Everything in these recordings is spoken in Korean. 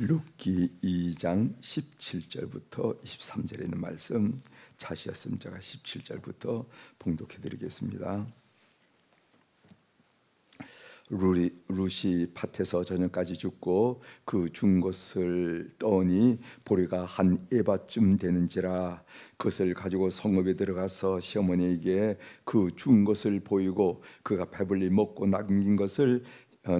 룻기 2장 17절부터 23절에 있는 말씀 찾으셨으면 제가 17절부터 봉독해 드리겠습니다. 룻이 밭에서 저녁까지 죽고 그 죽은 것을 떠오니 보리가 한 에바쯤 되는지라 그것을 가지고 성읍에 들어가서 시어머니에게 그 죽은 것을 보이고 그가 배불리 먹고 남긴 것을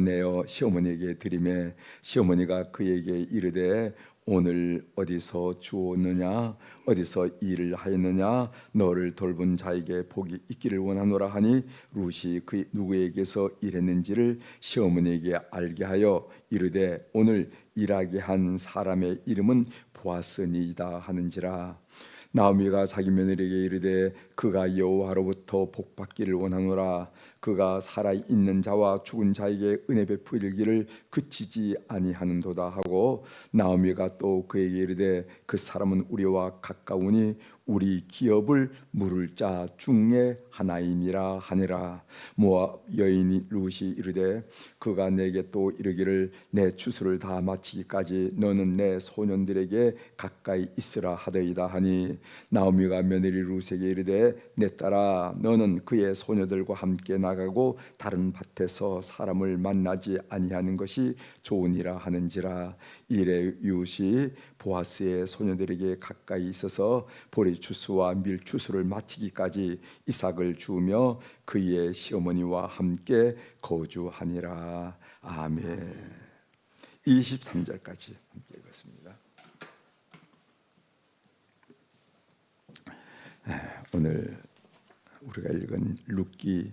내어 시어머니에게 드리매 시어머니가 그에게 이르되 오늘 어디서 주었느냐 어디서 일을 하였느냐 너를 돌본 자에게 복이 있기를 원하노라 하니 룻이 그 누구에게서 일했는지를 시어머니에게 알게 하여 이르되 오늘 일하게 한 사람의 이름은 보아스니이다 하는지라. 나오미가 자기 며느리에게 이르되 그가 여호와로부터 복받기를 원하노라. 그가 살아있는 자와 죽은 자에게 은혜 베풀기를 그치지 아니하는도다 하고 나오미가 또 그에게 이르되 그 사람은 우리와 가까우니 우리 기업을 물을 자 중에 하나임이라 하니라. 모압 여인 룻이 이르되 그가 내게 또 이르기를 내 추수를 다 마치기까지 너는 내 소년들에게 가까이 있으라 하더이다 하니 나오미가 며느리 룻에게 이르되 내 딸아 너는 그의 소녀들과 함께 나가고 다른 밭에서 사람을 만나지 아니하는 것이 좋으니라 하는지라. 이래 룻이 보아스의 소녀들에게 가까이 있어서 보리 추수와 밀 추수를 마치기까지 이삭을 주우며 그의 시어머니와 함께 거주하니라. 아멘. 23절까지 함께 읽었습니다. 오늘 우리가 읽은 룻기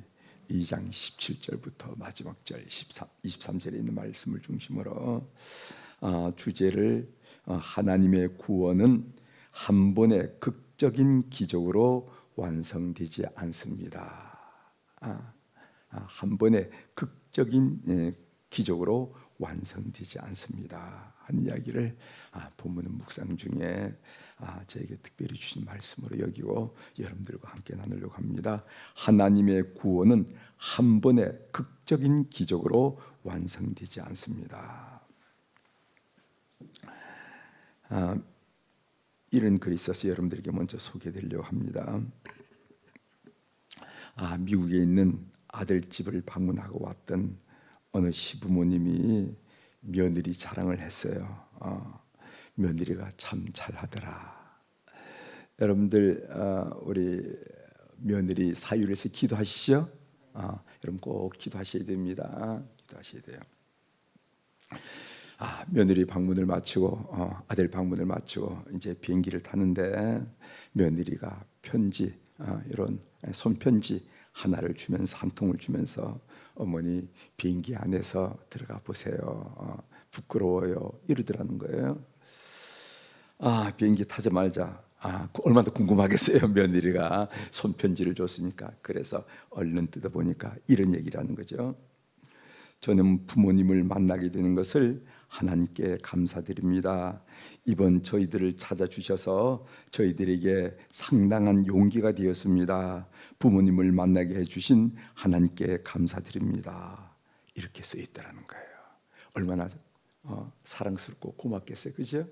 2장 17절부터 마지막 절 23절에 있는 말씀을 중심으로 주제를 하나님의 구원은 한 번의 극적인 기적으로 완성되지 않습니다. 한 번의 극적인 기적으로 완성되지 않습니다 하는 이야기를 본문 묵상 중에 저에게 특별히 주신 말씀으로 여기고 여러분들과 함께 나누려고 합니다. 하나님의 구원은 한 번의 극적인 기적으로 완성되지 않습니다. 이런 글이 있어서 여러분들에게 먼저 소개해드리려고 합니다. 미국에 있는 아들집을 방문하고 왔던 어느 시부모님이 며느리 자랑을 했어요. 며느리가 참 잘하더라. 여러분들 우리 며느리 사유를 해서 기도하시죠? 여러분 꼭 기도하셔야 됩니다. 기도하셔야 돼요. 며느리 방문을 마치고 아들 방문을 마치고 이제 비행기를 타는데 며느리가 편지 이런 손편지 하나를 주면서 한 통을 주면서 어머니 비행기 안에서 들어가 보세요. 부끄러워요. 이러더라는 거예요. 비행기 타자마자 얼마나 궁금하겠어요. 며느리가 손편지를 줬으니까. 그래서 얼른 뜯어보니까 이런 얘기를 하는 거죠. 저는 부모님을 만나게 되는 것을 하나님께 감사드립니다. 이번 저희들을 찾아주셔서 저희들에게 상당한 용기가 되었습니다. 부모님을 만나게 해주신 하나님께 감사드립니다. 이렇게 써있다라는 거예요. 얼마나 사랑스럽고 고맙겠어요. 그죠?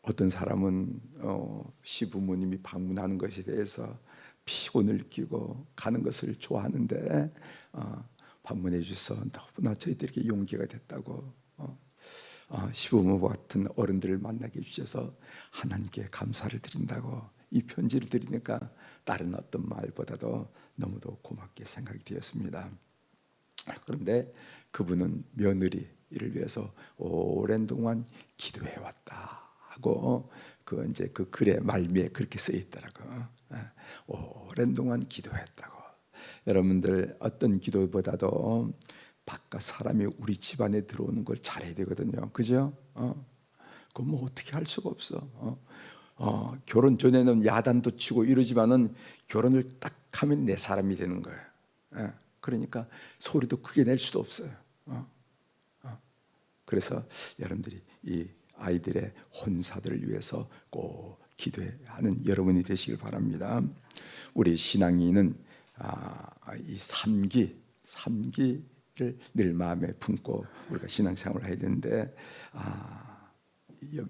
어떤 사람은 시부모님이 방문하는 것에 대해서 피곤을 느끼고 가는 것을 좋아하는데 방문해 주셔서 너무나 저희들에게 용기가 됐다고, 시부모 같은 어른들을 만나게 해주셔서 하나님께 감사를 드린다고 이 편지를 드리니까 다른 어떤 말보다도 너무도 고맙게 생각이 되었습니다. 그런데 그분은 며느리를 위해서 오랜 동안 기도해 왔다 하고 그 글의 말미에 그렇게 쓰여 있더라고. 오랜 동안 기도했다고. 여러분들 어떤 기도보다도 바깥 사람이 우리 집안에 들어오는 걸 잘해야 되거든요. 그죠? 그건 뭐 어떻게 할 수가 없어. 결혼 전에는 야단도 치고 이러지만은 결혼을 딱 하면 내 사람이 되는 거예요. 그러니까 소리도 크게 낼 수도 없어요. 그래서 여러분들이 이 아이들의 혼사들을 위해서 꼭 기도하는 여러분이 되시길 바랍니다. 우리 신앙인은 이 삼기 늘 마음에 품고 우리가 신앙생활을 해야 되는데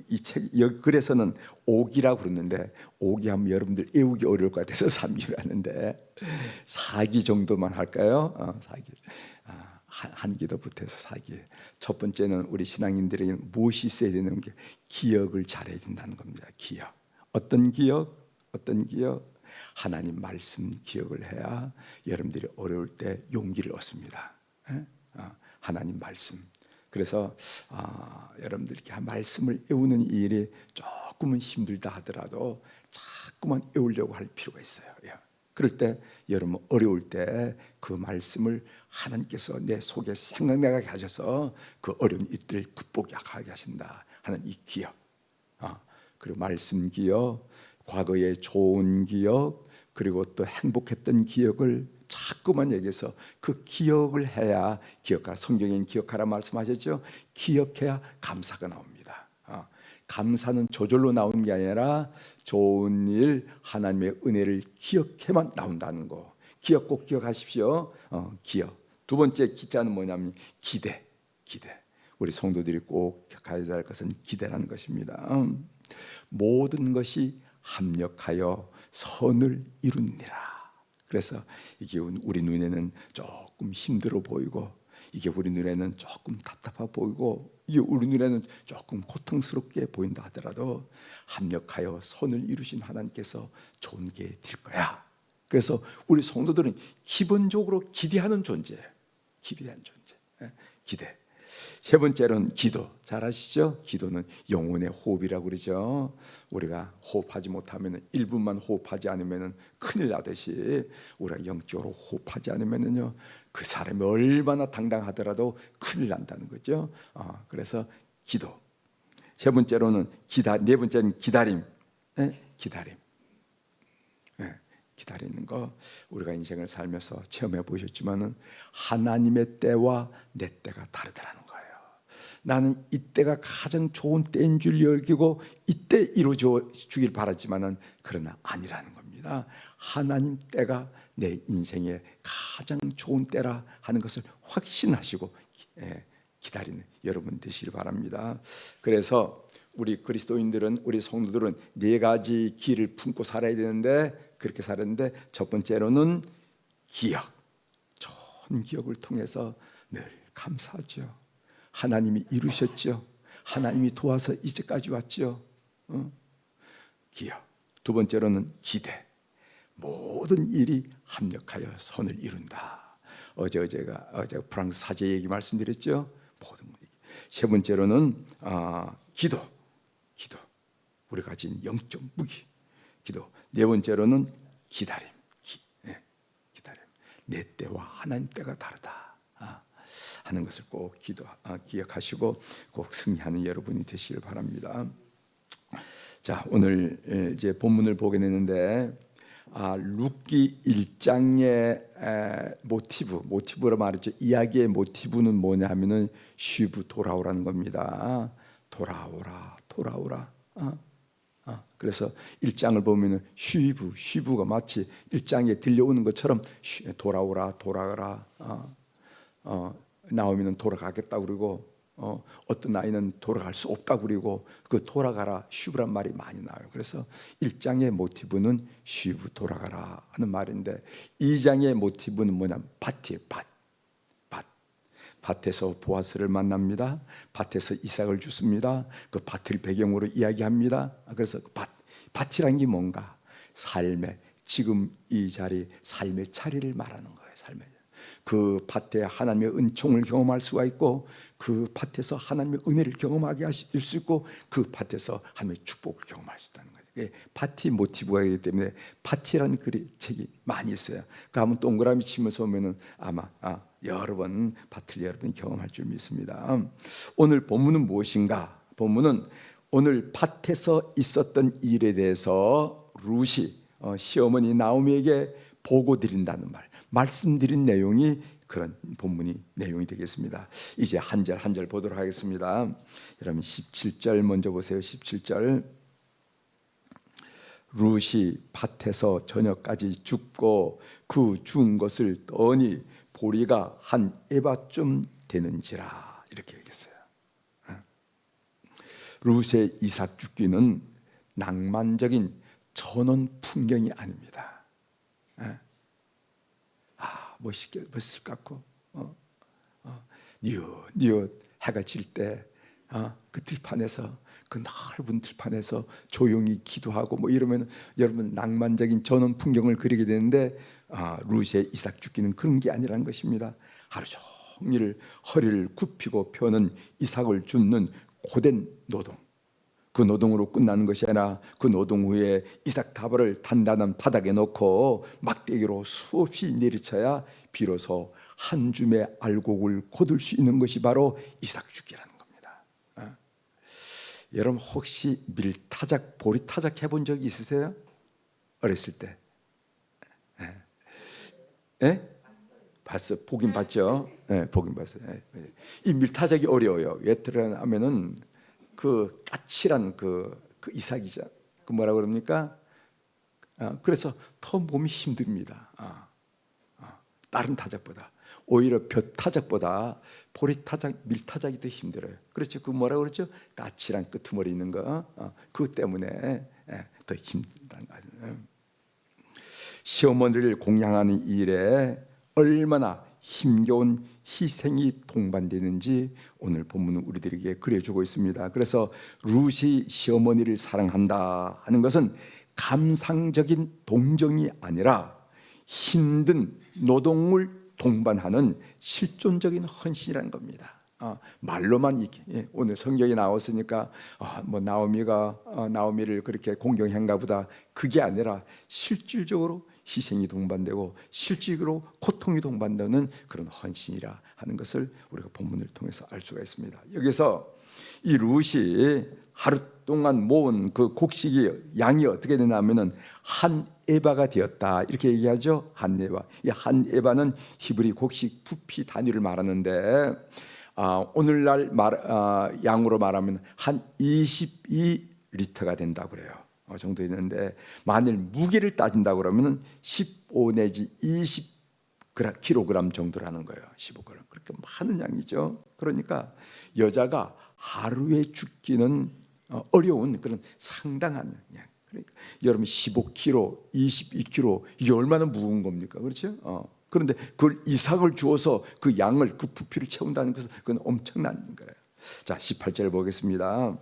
이 책 여기 글에서는 오기라고 그러는데 오기하면 여러분들 외우기 어려울 것 같아서 3기를 하는데 4기 정도만 할까요? 4기 한 기도 붙어서 4기. 첫 번째는 우리 신앙인들에게 무엇이 있어야 되는 게 기억을 잘해야 된다는 겁니다. 기억. 어떤 기억? 어떤 기억? 하나님 말씀 기억을 해야 여러분들이 어려울 때 용기를 얻습니다. 하나님 말씀. 그래서 여러분들이 말씀을 외우는 일이 조금은 힘들다 하더라도 자꾸만 외우려고 할 필요가 있어요. 그럴 때 여러분 어려울 때 그 말씀을 하나님께서 내 속에 생각나게 하셔서 그 어려운 일들을 극복하게 하신다 하는 이 기억. 그리고 말씀 기억, 과거의 좋은 기억, 그리고 또 행복했던 기억을 자꾸만 얘기해서 그 기억을 해야 기억하라. 성경에는 기억하라 말씀하셨죠. 기억해야 감사가 나옵니다. 감사는 저절로 나오는 게 아니라 좋은 일, 하나님의 은혜를 기억해만 나온다는 거. 기억 꼭 기억하십시오. 기억. 두 번째 기자는 뭐냐면 기대. 우리 성도들이 꼭 가져야 할 것은 기대라는 것입니다. 모든 것이 합력하여 선을 이루니라. 그래서 이게 우리 눈에는 조금 힘들어 보이고, 이게 우리 눈에는 조금 답답해 보이고, 이게 우리 눈에는 조금 고통스럽게 보인다 하더라도 합력하여 선을 이루신 하나님께서 좋은 게 될 거야. 그래서 우리 성도들은 기본적으로 기대하는 존재예요. 기대하는 존재. 기대. 세 번째로는 기도. 잘 아시죠? 기도는 영혼의 호흡이라고 그러죠. 우리가 호흡하지 못하면 1분만 호흡하지 않으면 큰일 나듯이 우리가 영적으로 호흡하지 않으면요 그 사람이 얼마나 당당하더라도 큰일 난다는 거죠. 그래서 기도. 세 번째로는 네 번째는 기다림. 기다림. 기다리는 거 우리가 인생을 살면서 체험해 보셨지만은 하나님의 때와 내 때가 다르더라는 거예요. 나는 이때가 가장 좋은 때인 줄 여기고 이때 이루어져 주길 바랐지만은 그러나 아니라는 겁니다. 하나님 때가 내 인생의 가장 좋은 때라 하는 것을 확신하시고 기다리는 여러분 되시길 바랍니다. 그래서 우리 그리스도인들은, 우리 성도들은 네 가지 길을 품고 살아야 되는데 그렇게 살았는데 첫 번째로는 기억. 좋은 기억을 통해서 늘 감사하죠. 하나님이 이루셨죠. 하나님이 도와서 이제까지 왔죠. 기억. 두 번째로는 기대. 모든 일이 합력하여 선을 이룬다. 어제 프랑스 사제 얘기 말씀드렸죠. 모든 일. 세 번째로는 기도. 우리 가진 영적 무기. 기도. 네 번째로는 기다림. 기다림. 내 때와 하나님 때가 다르다 하는 것을 꼭 기억하시고 꼭 승리하는 여러분이 되시길 바랍니다. 자, 오늘 이제 본문을 보게 되는데 룻기 1장의 모티브로 말했죠. 이야기의 모티브는 뭐냐 하면은 쉬브 돌아오라는 겁니다. 돌아오라. 그래서 1장을 보면은 쉬브가 마치 1장에 들려오는 것처럼 돌아가라. 나오면은 돌아가겠다 그러고 어떤 아이는 돌아갈 수 없다 그러고 그 돌아가라 쉬브란 말이 많이 나와요. 그래서 1장의 모티브는 쉬브 돌아가라 하는 말인데 2장의 모티브는 뭐냐면 밭이에요. 밭에서 보아스를 만납니다. 밭에서 이삭을 주습니다. 그 밭을 배경으로 이야기합니다. 그래서 밭이란 게 뭔가 삶의 지금 이 자리 삶의 자리를 말하는 거예요. 그 밭에 하나님의 은총을 경험할 수가 있고 그 밭에서 하나님의 은혜를 경험하게 하실 수 있고 그 밭에서 하나님의 축복을 경험할 수 있다는 거예요. 파티 모티브가 있기 때문에 파티라는 책이 많이 있어요. 그 한번 동그라미 치면서 보면은 아마 여러 번 밭을 여러분이 경험할 줄 믿습니다. 오늘 본문은 무엇인가? 본문은 오늘 밭에서 있었던 일에 대해서 룻이 시어머니 나오미에게 보고 드린다는 말씀드린 내용이 그런 본문이 내용이 되겠습니다. 이제 한 절 한 절 보도록 하겠습니다. 여러분 17절 먼저 보세요. 17절 룻이 밭에서 저녁까지 죽고 그 죽은 것을 떠니 보리가 한 에바쯤 되는지라 이렇게 얘기했어요. 룻의 이삭 죽기는 낭만적인 전원 풍경이 아닙니다. 멋있을 것 같고 뉘엿 해가 질 때 그 들판에서, 그 넓은 들판에서 조용히 기도하고 뭐 이러면 여러분 낭만적인 전원 풍경을 그리게 되는데, 룻의 이삭 죽기는 그런 게 아니라는 것입니다. 하루 종일 허리를 굽히고 펴는 이삭을 줍는 고된 노동, 그 노동으로 끝나는 것이 아니라 그 노동 후에 이삭 다발을 단단한 바닥에 놓고 막대기로 수없이 내리쳐야 비로소 한 줌의 알곡을 거둘 수 있는 것이 바로 이삭 죽기라는 겁니다. 여러분 혹시 밀타작, 보리타작 해본 적이 있으세요? 어렸을 때? 봤어요. 보긴 봤죠. 보긴 봤어요. 이 밀타작이 어려워요. 왜 그러냐면은 그 까칠한 그 이삭이죠. 그 뭐라 그럽니까? 그래서 더 몸이 힘듭니다. 다른 타작보다, 오히려 벼 타작보다 보리 타작, 밀 타작이 더 힘들어요. 그렇죠. 그 뭐라 그러죠? 까칠한 끄트머리 있는 거, 그것 때문에 더 힘들다는 거예요. 시어머니를 공양하는 일에 얼마나 힘겨운 희생이 동반되는지 오늘 본문은 우리들에게 그려주고 있습니다. 그래서 룻이 시어머니를 사랑한다 하는 것은 감상적인 동정이 아니라 힘든 노동을 동반하는 실존적인 헌신이라는 겁니다. 말로만 이렇게, 오늘 성경에 나왔으니까 뭐 나오미를 그렇게 공경한가 보다, 그게 아니라 실질적으로 희생이 동반되고 실질적으로 고통이 동반되는 그런 헌신이라 하는 것을 우리가 본문을 통해서 알 수가 있습니다. 여기서 이 룻이 하루 동안 모은 그 곡식이 양이 어떻게 되냐면은 한 에바가 되었다 이렇게 얘기하죠. 한 에바. 이 한 에바는 히브리 곡식 부피 단위를 말하는데, 오늘날 양으로 말하면 한 22리터가 된다고 그래요. 정도 있는데, 만일 무게를 따진다 그러면 15 내지 20kg 정도라는 거예요. 15g. 그렇게 많은 양이죠. 그러니까 여자가 하루에 죽기는 어려운 그런 상당한 양. 그러니까 여러분 15kg, 22kg 이게 얼마나 무거운 겁니까? 그렇죠? 그런데 그걸 이삭을 주어서 그 양을, 그 부피를 채운다는 것은 그건 엄청난 거예요. 자, 18절 보겠습니다.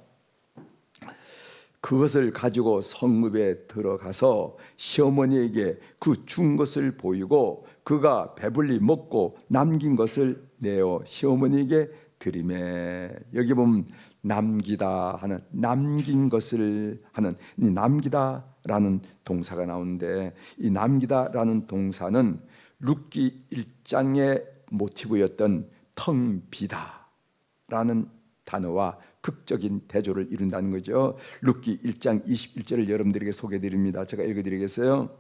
그것을 가지고 성읍에 들어가서 시어머니에게 그 준 것을 보이고 그가 배불리 먹고 남긴 것을 내어 시어머니에게 드리매. 여기 보면 남기다 하는, 남긴 것을 하는 이 남기다라는 동사가 나오는데, 이 남기다라는 동사는 룻기 1장의 모티브였던 텅 비다라는 단어와 극적인 대조를 이룬다는 거죠. 룻기 1장 21절을 여러분들에게 소개해드립니다. 제가 읽어드리겠어요.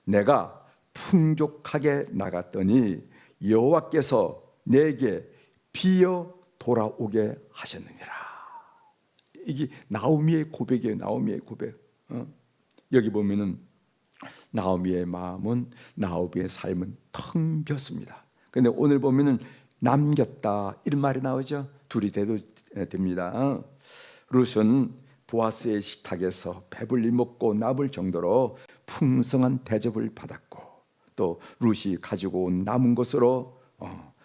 내가 풍족하게 나갔더니 여호와께서 내게 비어 돌아오게 하셨느니라. 이게 나오미의 고백이에요. 나오미의 고백. 여기 보면은 나오미의 마음은, 나오미의 삶은 텅 비었습니다. 그런데 오늘 보면은 남겼다 이런 말이 나오죠. 둘이 돼도 됩니다. 룻은 보아스의 식탁에서 배불리 먹고 남을 정도로 풍성한 대접을 받았고, 또 룻이 가지고 온 남은 것으로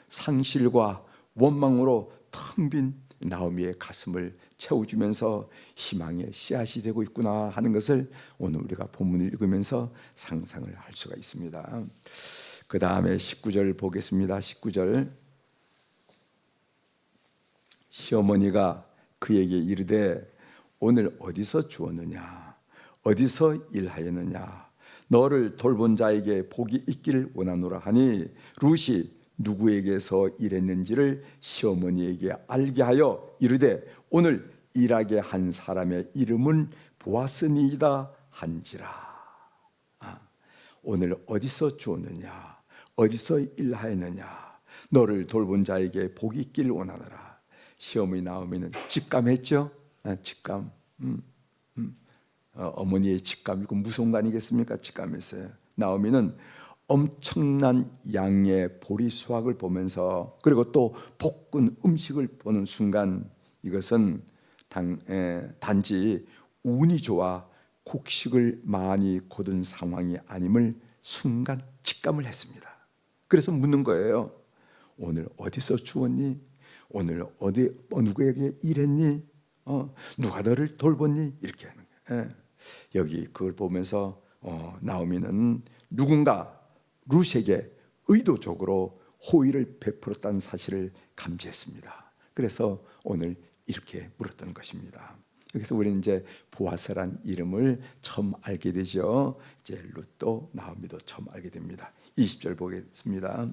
상실과 원망으로 텅 빈 나오미의 가슴을 채워주면서 희망의 씨앗이 되고 있구나 하는 것을 오늘 우리가 본문을 읽으면서 상상을 할 수가 있습니다. 그 다음에 19절 보겠습니다. 19절. 시어머니가 그에게 이르되 오늘 어디서 주었느냐, 어디서 일하였느냐, 너를 돌본 자에게 복이 있기를 원하노라 하니 룻이 누구에게서 일했는지를 시어머니에게 알게 하여 이르되 오늘 일하게 한 사람의 이름은 보아스니이다 한지라. 오늘 어디서 주었느냐, 어디서 일하였느냐, 너를 돌본 자에게 복이 있기를 원하노라. 시어머니 나오미는 직감했죠. 직감. 어머니의 직감이고 무슨 거 아니겠습니까? 직감했어요. 나오미는 엄청난 양의 보리 수확을 보면서 그리고 또 볶은 음식을 보는 순간 이것은 단지 운이 좋아 곡식을 많이 거둔 상황이 아님을 순간 직감을 했습니다. 그래서 묻는 거예요. 오늘 어디서 주웠니? 오늘 어디 누구에게 일했니? 누가 너를 돌봤니? 이렇게 하는 거예요. 여기 그걸 보면서 나오미는 누군가 룻에게 의도적으로 호의를 베풀었다는 사실을 감지했습니다. 그래서 오늘 이렇게 물었던 것입니다. 여기서 우리는 이제 보아스란 이름을 처음 알게 되죠. 이제 룻도 나오미도 처음 알게 됩니다. 20절 보겠습니다.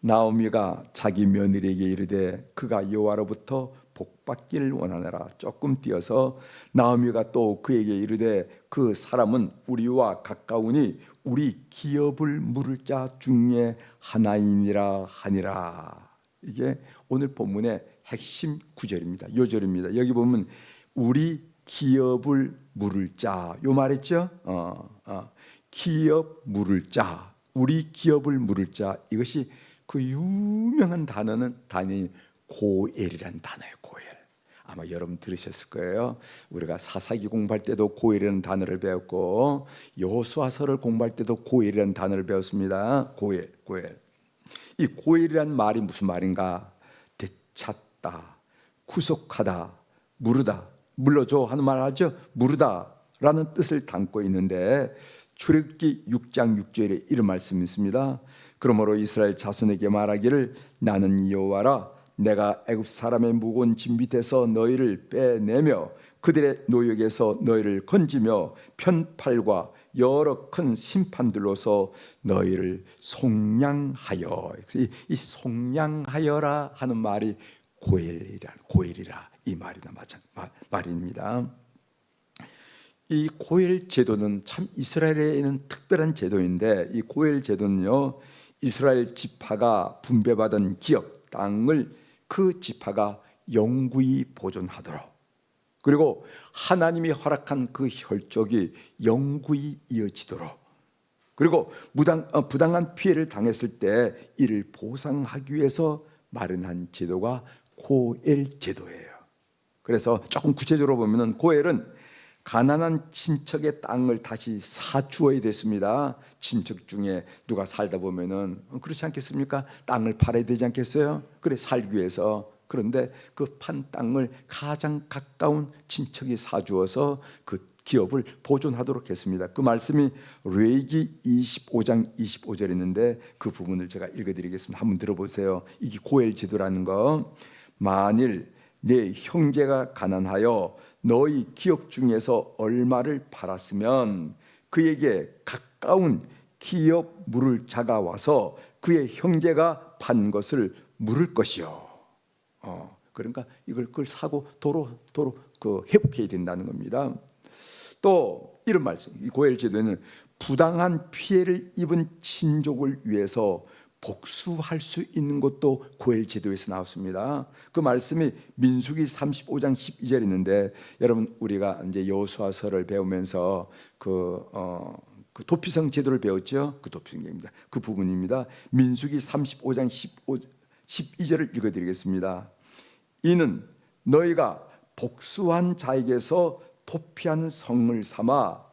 나오미가 자기 며느리에게 이르되 그가 여호와로부터 복받기를 원하노라. 조금 뛰어서 나오미가 또 그에게 이르되 그 사람은 우리와 가까우니 우리 기업을 물을 자 중에 하나이니라 하니라. 이게 오늘 본문의 핵심 구절입니다. 요절입니다. 여기 보면 우리 기업을 물을 자, 요 말했죠? 기업 물을 자, 우리 기업을 물을 자. 이것이 그 유명한 단어는 고엘이라는 단어예요. 고엘. 아마 여러분 들으셨을 거예요. 우리가 사사기 공부할 때도 고엘이라는 단어를 배웠고 여호수아서를 공부할 때도 고엘이라는 단어를 배웠습니다. 고엘. 이 고엘이라는 말이 무슨 말인가? 되찾다, 구속하다, 물으다, 물러줘 하는 말 하죠. 물으다라는 뜻을 담고 있는데 출애굽기 6장 6절에 이런 말씀이 있습니다. 그러므로 이스라엘 자손에게 말하기를 나는 여호와라. 내가 애굽 사람의 무거운 짐 밑에서 너희를 빼내며 그들의 노역에서 너희를 건지며 편팔과 여러 큰 심판들로서 너희를 속량하여. 이 속량하여라 하는 말이 고엘이라 이 말이나 말입니다. 이 고엘 제도는 참 이스라엘에 있는 특별한 제도인데 이 고엘 제도는요, 이스라엘 지파가 분배받은 기업 땅을 그 지파가 영구히 보존하도록, 그리고 하나님이 허락한 그 혈족이 영구히 이어지도록, 그리고 부당한 피해를 당했을 때 이를 보상하기 위해서 마련한 제도가 고엘 제도예요. 그래서 조금 구체적으로 보면은 고엘은 가난한 친척의 땅을 다시 사주어야 됐습니다. 친척 중에 누가 살다 보면은 그렇지 않겠습니까? 땅을 팔아야 되지 않겠어요? 그래, 살기 위해서. 그런데 그 판 땅을 가장 가까운 친척이 사주어서 그 기업을 보존하도록 했습니다. 그 말씀이 레위기 25장 25절에 있는데 그 부분을 제가 읽어드리겠습니다. 한번 들어보세요. 이게 고엘 제도라는 거. 만일 내 형제가 가난하여 너희 기업 중에서 얼마를 팔았으면 그에게 가까운 기업 물을 자가 와서 그의 형제가 판 것을 물을 것이요. 그러니까 그걸 사고 도로 회복해야 된다는 겁니다. 또 이런 말씀, 이 고엘 제도에는 부당한 피해를 입은 친족을 위해서 복수할 수 있는 것도 고엘 제도에서 나왔습니다. 그 말씀이 민수기 35장 12절에 있는데, 여러분 우리가 이제 여호수아서를 배우면서 그 도피성 제도를 배웠죠. 그 도피성입니다. 그 부분입니다. 민수기 35장 12절을 읽어드리겠습니다. 이는 너희가 복수한 자에게서 도피한 성을 삼아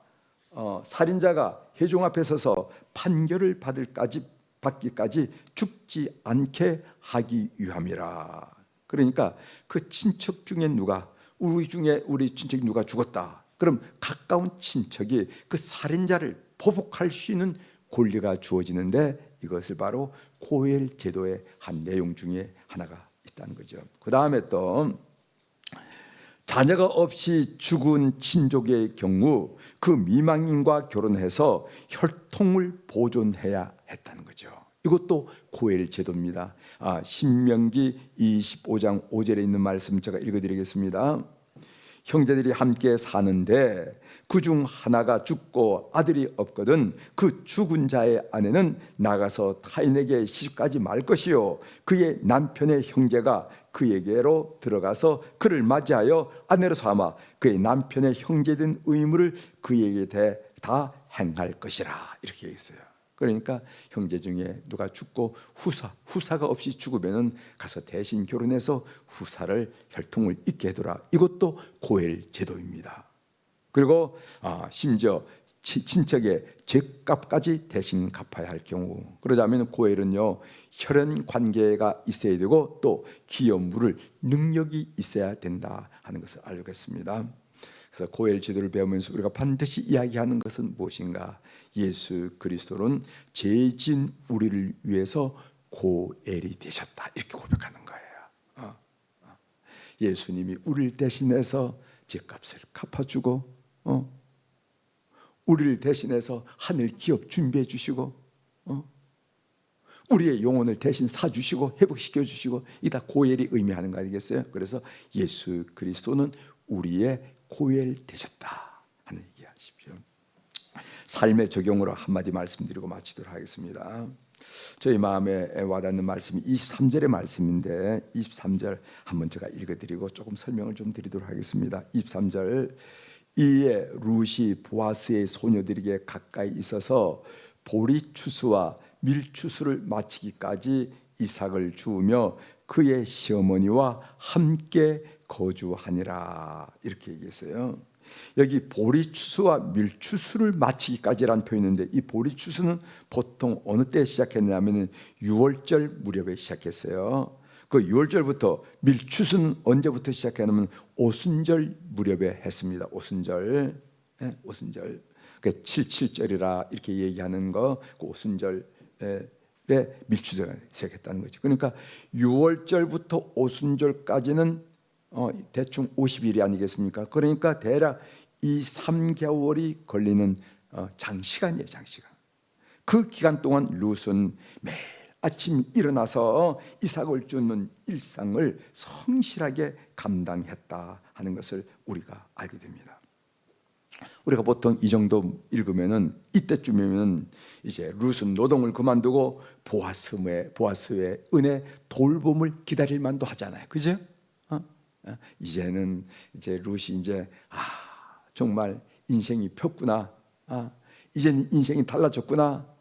살인자가 회중 앞에 서서 판결을 받기까지 죽지 않게 하기 위함이라. 그러니까 그 친척 중에 우리 친척이 누가 죽었다, 그럼 가까운 친척이 그 살인자를 보복할 수 있는 권리가 주어지는데, 이것을 바로 고엘 제도의 한 내용 중에 하나가 있다는 거죠. 그 다음에 또 자녀가 없이 죽은 친족의 경우 그 미망인과 결혼해서 혈통을 보존해야 했다는 거죠. 이것도 고엘 제도입니다. 신명기 25장 5절에 있는 말씀 제가 읽어드리겠습니다. 형제들이 함께 사는데 그중 하나가 죽고 아들이 없거든 그 죽은 자의 아내는 나가서 타인에게 시집가지 말 것이요, 그의 남편의 형제가 그에게로 들어가서 그를 맞이하여 아내로 삼아 그의 남편의 형제된 의무를 그에게 다 행할 것이라 이렇게 얘기했어요. 그러니까 형제 중에 누가 죽고 후사가 없이 죽으면은 가서 대신 결혼해서 후사를 혈통을 잇게 해두라. 이것도 고엘 제도입니다. 그리고 심지어 친척의 죄값까지 대신 갚아야 할 경우, 그러자면 고엘은요 혈연 관계가 있어야 되고 또 기업 물을 능력이 있어야 된다 하는 것을 알겠습니다. 그래서 고엘 제도를 배우면서 우리가 반드시 이야기하는 것은 무엇인가? 예수 그리스도는 죄진 우리를 위해서 고엘이 되셨다 이렇게 고백하는 거예요. 예수님이 우리를 대신해서 죄값을 갚아주고 우리를 대신해서 하늘 기업 준비해 주시고 우리의 영혼을 대신 사주시고 회복시켜 주시고, 이 다 고엘이 의미하는 거 아니겠어요? 그래서 예수 그리스도는 우리의 고엘 되셨다 하는 얘기 하십시오. 삶의 적용으로 한마디 말씀드리고 마치도록 하겠습니다. 저희 마음에 와닿는 말씀이 23절의 말씀인데 23절 한번 제가 읽어드리고 조금 설명을 좀 드리도록 하겠습니다. 23절, 이에 룻이 보아스의 소녀들에게 가까이 있어서 보리추수와 밀추수를 마치기까지 이삭을 주우며 그의 시어머니와 함께 거주하니라 이렇게 얘기했어요. 여기 보리추수와 밀추수를 마치기까지라는 표현이 있는데, 이 보리추수는 보통 어느 때 시작했냐면 6월절 무렵에 시작했어요. 그 6월절부터, 밀추수는 언제부터 시작했냐면 오순절 무렵에 했습니다. 오순절, 오순절. 그 77절이라 이렇게 얘기하는 거, 그 오순절에 밀추수가 시작했다는 거죠. 그러니까 6월절부터 오순절까지는 대충 50일이 아니겠습니까? 그러니까 대략 이 3개월이 걸리는 장시간이에요. 장시간. 그 기간 동안 룻은 매일 아침 일어나서 이삭을 주는 일상을 성실하게 감당했다 하는 것을 우리가 알게 됩니다. 우리가 보통 이 정도 읽으면은, 이때쯤이면 이제 룻은 노동을 그만두고 보아스의 은혜 돌봄을 기다릴 만도 하잖아요. 그죠? 이제는 이제 룻이 이제 정말 인생이 폈구나. 이제는 인생이 달라졌구나.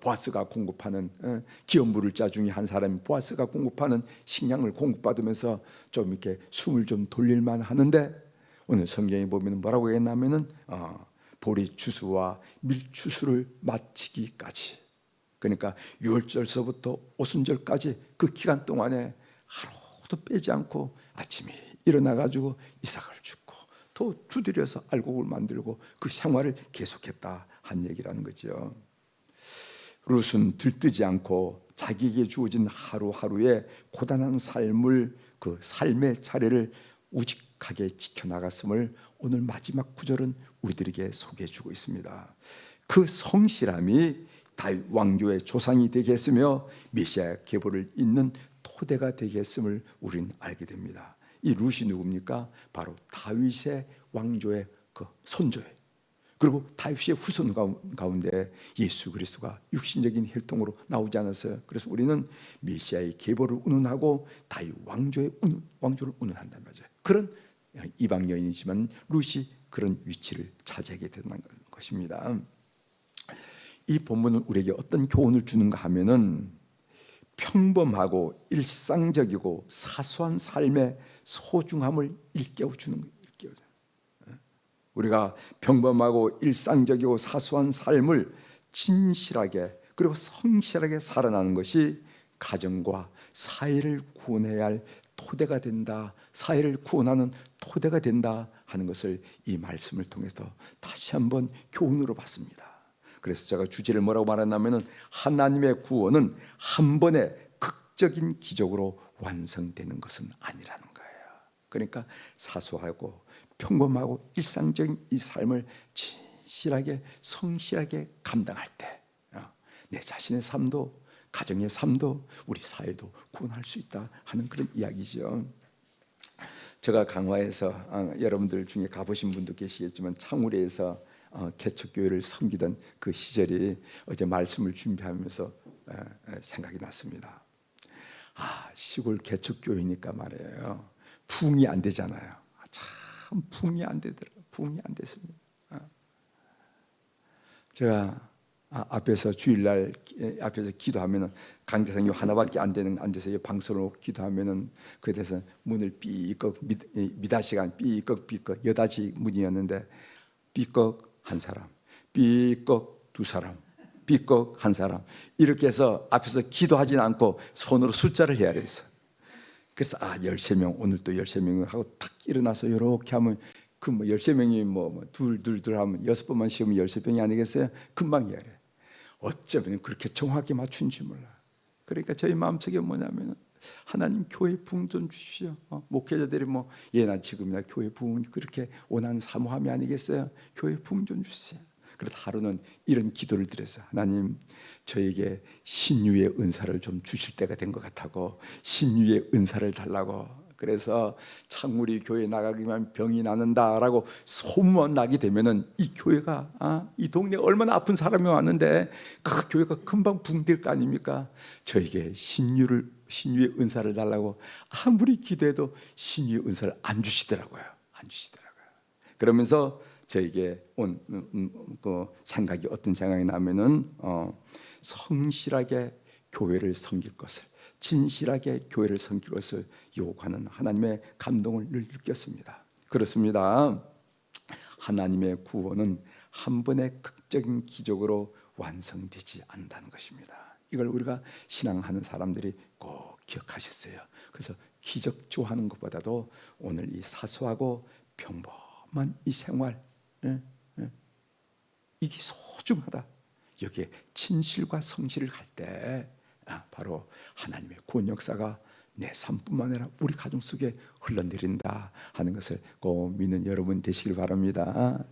보아스가 공급하는 기업 물을 자 중에 한 사람이 보아스가 공급하는 식량을 공급받으면서 좀 이렇게 숨을 좀 돌릴만 하는데, 오늘 성경에 보면 뭐라고 했냐면은 보리추수와 밀추수를 마치기까지, 그러니까 6월절서부터 오순절까지 그 기간 동안에 하루도 빼지 않고 아침에 일어나가지고 이삭을 줍고 또 두드려서 알곡을 만들고 그 생활을 계속했다 한 얘기라는 거죠. 룻은 들뜨지 않고 자기에게 주어진 하루하루의 고단한 삶을, 그 삶의 차례를 우직하게 지켜나갔음을 오늘 마지막 구절은 우리들에게 소개해 주고 있습니다. 그 성실함이 다윗 왕조의 조상이 되게 했으며 메시아 계보를 잇는 토대가 되게 했음을 우리는 알게 됩니다. 이 룻이 누굽니까? 바로 다윗의 왕조의 그 손조예요. 그리고 다윗의 후손 가운데 예수 그리스도가 육신적인 혈통으로 나오지 않았어요. 그래서 우리는 메시아의 계보를 운운하고 다윗 왕조를 운운한단 말이죠. 그런 이방 여인이지만 룻이 그런 위치를 차지하게 되는 것입니다. 이 본문은 우리에게 어떤 교훈을 주는가 하면은, 평범하고 일상적이고 사소한 삶의 소중함을 일깨워주는 거예요. 우리가 평범하고 일상적이고 사소한 삶을 진실하게 그리고 성실하게 살아나는 것이 가정과 사회를 구원해야 할 토대가 된다, 사회를 구원하는 토대가 된다 하는 것을 이 말씀을 통해서 다시 한번 교훈으로 봤습니다. 그래서 제가 주제를 뭐라고 말했냐면, 하나님의 구원은 한 번의 극적인 기적으로 완성되는 것은 아니라는 거예요. 그러니까 사소하고 평범하고 일상적인 이 삶을 진실하게 성실하게 감당할 때 내 자신의 삶도, 가정의 삶도, 우리 사회도 구원할 수 있다 하는 그런 이야기죠. 제가 강화에서 여러분들 중에 가보신 분도 계시겠지만 창우리에서 개척교회를 섬기던 그 시절이 어제 말씀을 준비하면서 생각이 났습니다. 시골 개척교회니까 말이에요, 부흥이 안 되잖아요. 참 부흥이 안 되더라고요. 부흥이 안 됐습니다. 제가 앞에서 주일날 앞에서 기도하면은 강대상이 하나밖에 안 돼서 방송으로 기도하면은 그에 대해서 문을 삐걱 미다시가 삐걱 여다시 문이었는데 삐걱 한 사람, 삐걱 두 사람, 삐걱 한 사람 이렇게 해서 앞에서 기도하진 않고 손으로 숫자를 해야 했어. 그래서 13명 오늘 또 13명 하고 딱 일어나서 이렇게 하면 그 뭐 13명이 둘 하면 6번만 씌우면 13명이 아니겠어요? 금방 해야 해. 어쩌면 그렇게 정확히 맞춘지 몰라. 그러니까 저희 마음속에 뭐냐면 하나님 교회 부흥 좀 주십시오. 목회자들이 예나 지금이나 교회 부흥이 그렇게 원하는 사모함이 아니겠어요? 교회 부흥 좀 주세요. 그래서 하루는 이런 기도를 드려서 하나님 저에게 신유의 은사를 좀 주실 때가 된 것 같다고 신유의 은사를 달라고. 그래서 창우리 교회 나가기만 병이 나는다라고 소문 나게 되면은 이 교회가 이 동네에 얼마나 아픈 사람이 왔는데 그 교회가 금방 붕될 거 아닙니까? 저에게 신유의 은사를 달라고 아무리 기도해도 신유의 은사를 안 주시더라고요. 그러면서 저에게 온 그 생각이 어떤 생각이 나면은 성실하게 교회를 섬길 것을, 진실하게 교회를 섬길 것을 요구하는 하나님의 감동을 늘 느꼈습니다. 그렇습니다. 하나님의 구원은 한 번의 극적인 기적으로 완성되지 않는다는 것입니다. 이걸 우리가 신앙하는 사람들이 꼭 기억하셨어요. 그래서 기적 좋아하는 것보다도 오늘 이 사소하고 평범한 이 생활, 이게 소중하다. 여기에 진실과 성실을 할 때 바로 하나님의 구원 역사가 내 삶뿐만 아니라 우리 가정 속에 흘러내린다 하는 것을 꼭 믿는 여러분 되시길 바랍니다.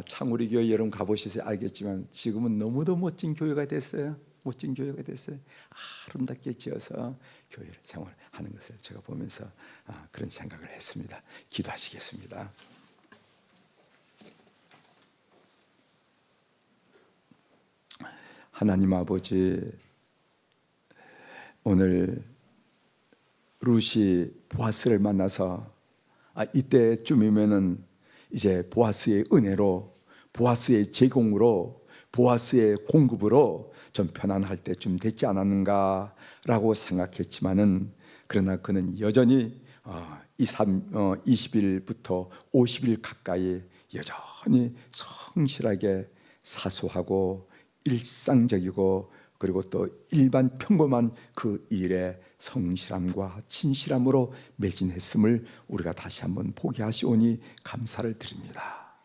창우리 교회 여러분 가보셔서 알겠지만 지금은 너무도 멋진 교회가 됐어요. 아름답게 지어서 교회를 생활하는 것을 제가 보면서 그런 생각을 했습니다. 기도하시겠습니다. 하나님 아버지, 오늘 루시 보아스를 만나서 이때쯤이면은 이제 보아스의 은혜로, 보아스의 제공으로, 보아스의 공급으로 좀 편안할 때쯤 됐지 않았는가라고 생각했지만은 그러나 그는 여전히 20일부터 50일 가까이 여전히 성실하게 사소하고 일상적이고 그리고 또 일반 평범한 그 일에 성실함과 진실함으로 매진했음을 우리가 다시 한번 보게 하시오니 감사를 드립니다.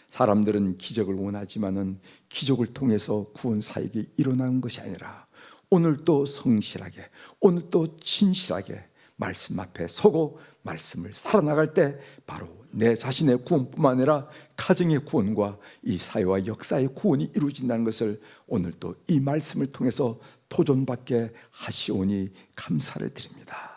사람들은 기적을 원하지만은 기적을 통해서 구원 사역이 일어나는 것이 아니라 오늘도 성실하게, 오늘도 진실하게 말씀 앞에 서고 말씀을 살아나갈 때 바로 내 자신의 구원뿐만 아니라 가정의 구원과 이 사회와 역사의 구원이 이루어진다는 것을 오늘 또 이 말씀을 통해서 도전받게 하시오니 감사를 드립니다.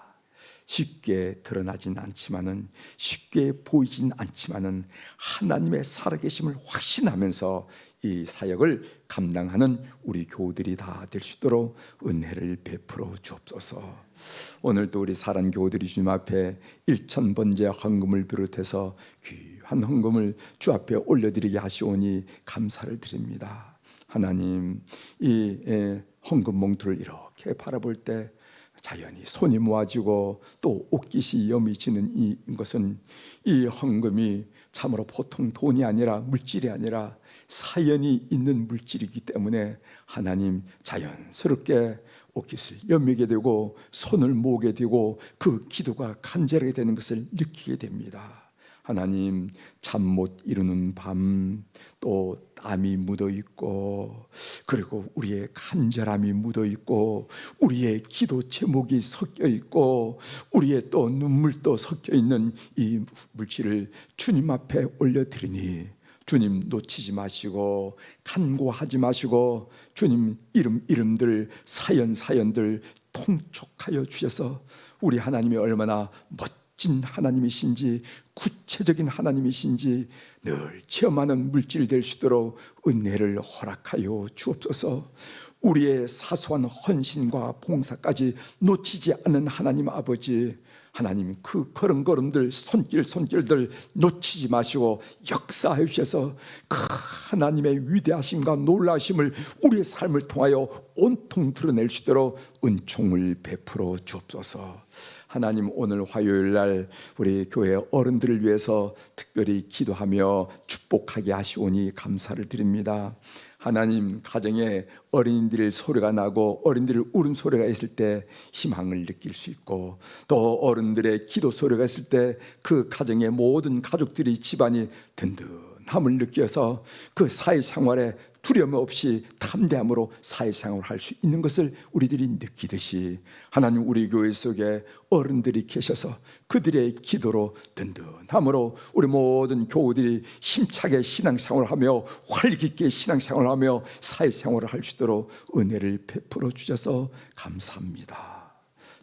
쉽게 드러나진 않지만은, 쉽게 보이진 않지만은 하나님의 살아계심을 확신하면서 이 사역을 감당하는 우리 교우들이 다 될 수 있도록 은혜를 베풀어 주옵소서. 오늘도 우리 사랑 교우들이 주님 앞에 1000번째 헌금을 비롯해서 귀한 헌금을 주 앞에 올려드리게 하시오니 감사를 드립니다. 하나님, 이 헌금 봉투를 이렇게 바라볼 때 자연히 손이 모아지고 또 옷깃이 여미지는 이것은 이 헌금이 참으로 보통 돈이 아니라, 물질이 아니라 사연이 있는 물질이기 때문에 하나님 자연스럽게 옷깃을 여미게 되고 손을 모으게 되고 그 기도가 간절하게 되는 것을 느끼게 됩니다. 하나님, 잠 못 이루는 밤, 또 땀이 묻어있고 그리고 우리의 간절함이 묻어있고 우리의 기도 제목이 섞여있고 우리의 또 눈물도 섞여있는 이 물질을 주님 앞에 올려드리니 주님 놓치지 마시고 간구하지 마시고 주님 이름들 사연들 통촉하여 주셔서 우리 하나님이 얼마나 멋진 하나님이신지 구체적인 하나님이신지 늘 체험하는 물질 될 수 있도록 은혜를 허락하여 주옵소서. 우리의 사소한 헌신과 봉사까지 놓치지 않는 하나님 아버지, 하나님 그 걸음걸음들 손길들 놓치지 마시고 역사해 주셔서 그 하나님의 위대하심과 놀라심을 우리의 삶을 통하여 온통 드러낼 수 있도록 은총을 베풀어 주옵소서. 하나님, 오늘 화요일 날 우리 교회 어른들을 위해서 특별히 기도하며 축복하게 하시오니 감사를 드립니다. 하나님, 가정에 어린이들 소리가 나고 어린이들 울음소리가 있을 때 희망을 느낄 수 있고, 또 어른들의 기도 소리가 있을 때 그 가정의 모든 가족들이, 집안이 든든함을 느껴서 그 사회생활에 두려움 없이 담대함으로 사회생활을 할 수 있는 것을 우리들이 느끼듯이, 하나님, 우리 교회 속에 어른들이 계셔서 그들의 기도로 든든함으로 우리 모든 교우들이 힘차게 신앙생활을 하며 활기있게 신앙생활을 하며 사회생활을 할 수 있도록 은혜를 베풀어 주셔서 감사합니다.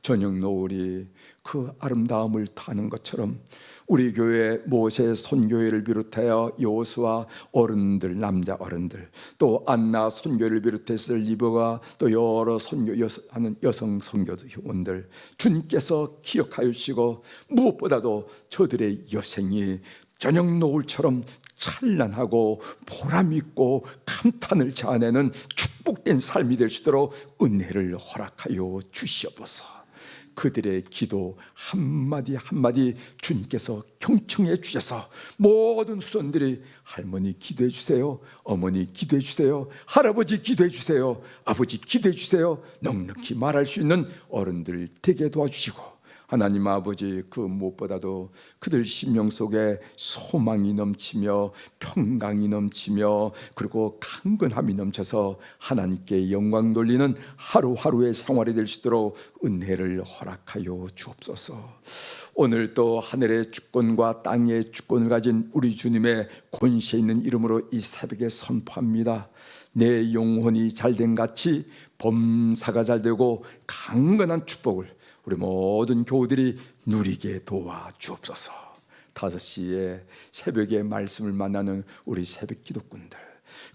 저녁 노을이 그 아름다움을 타는 것처럼 우리 교회 모세 선교회를 비롯하여 여호수아 어른들, 남자 어른들, 또 안나 선교를 비롯해서 리버가, 또 여러 선교하는 여성 선교원들 주님께서 기억하여 주시고, 무엇보다도 저들의 여생이 저녁 노을처럼 찬란하고 보람있고 감탄을 자아내는 축복된 삶이 될 수 있도록 은혜를 허락하여 주시옵소서. 그들의 기도 한마디 한마디 주님께서 경청해 주셔서 모든 후손들이 할머니 기도해 주세요, 어머니 기도해 주세요, 할아버지 기도해 주세요, 아버지 기도해 주세요 넉넉히 말할 수 있는 어른들 되게 도와주시고, 하나님 아버지, 그 무엇보다도 그들 심령 속에 소망이 넘치며 평강이 넘치며 그리고 강건함이 넘쳐서 하나님께 영광 돌리는 하루하루의 생활이 될 수 있도록 은혜를 허락하여 주옵소서. 오늘 또 하늘의 주권과 땅의 주권을 가진 우리 주님의 권세 있는 이름으로 이 새벽에 선포합니다. 내 영혼이 잘된 같이 범사가 잘되고 강건한 축복을 우리 모든 교우들이 누리게 도와 주옵소서. 5시에 새벽에 말씀을 만나는 우리 새벽 기도꾼들,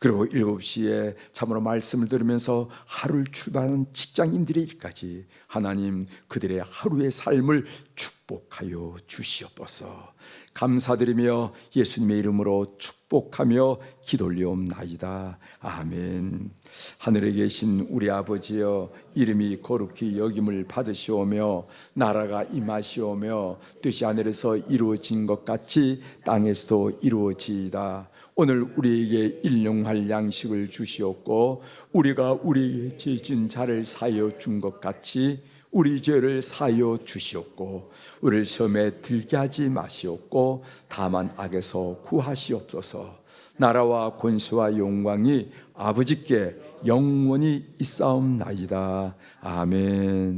그리고 7시에 참으로 말씀을 들으면서 하루를 출발하는 직장인들의 일까지 하나님, 그들의 하루의 삶을 축복하여 주시옵소서. 감사드리며 예수님의 이름으로 축복하며 기도 올리옵나이다. 아멘. 하늘에 계신 우리 아버지여, 이름이 거룩히 여김을 받으시오며 나라가 임하시오며 뜻이 하늘에서 이루어진 것 같이 땅에서도 이루어지이다. 오늘 우리에게 일용할 양식을 주시옵고, 우리가 우리에게 죄진 자를 사하여 준 것 같이 우리 죄를 사하여 주시옵고, 우리를 시험에 들게 하지 마시옵고, 다만 악에서 구하시옵소서. 나라와 권세와 영광이 아버지께 영원히 있사옵나이다. 아멘.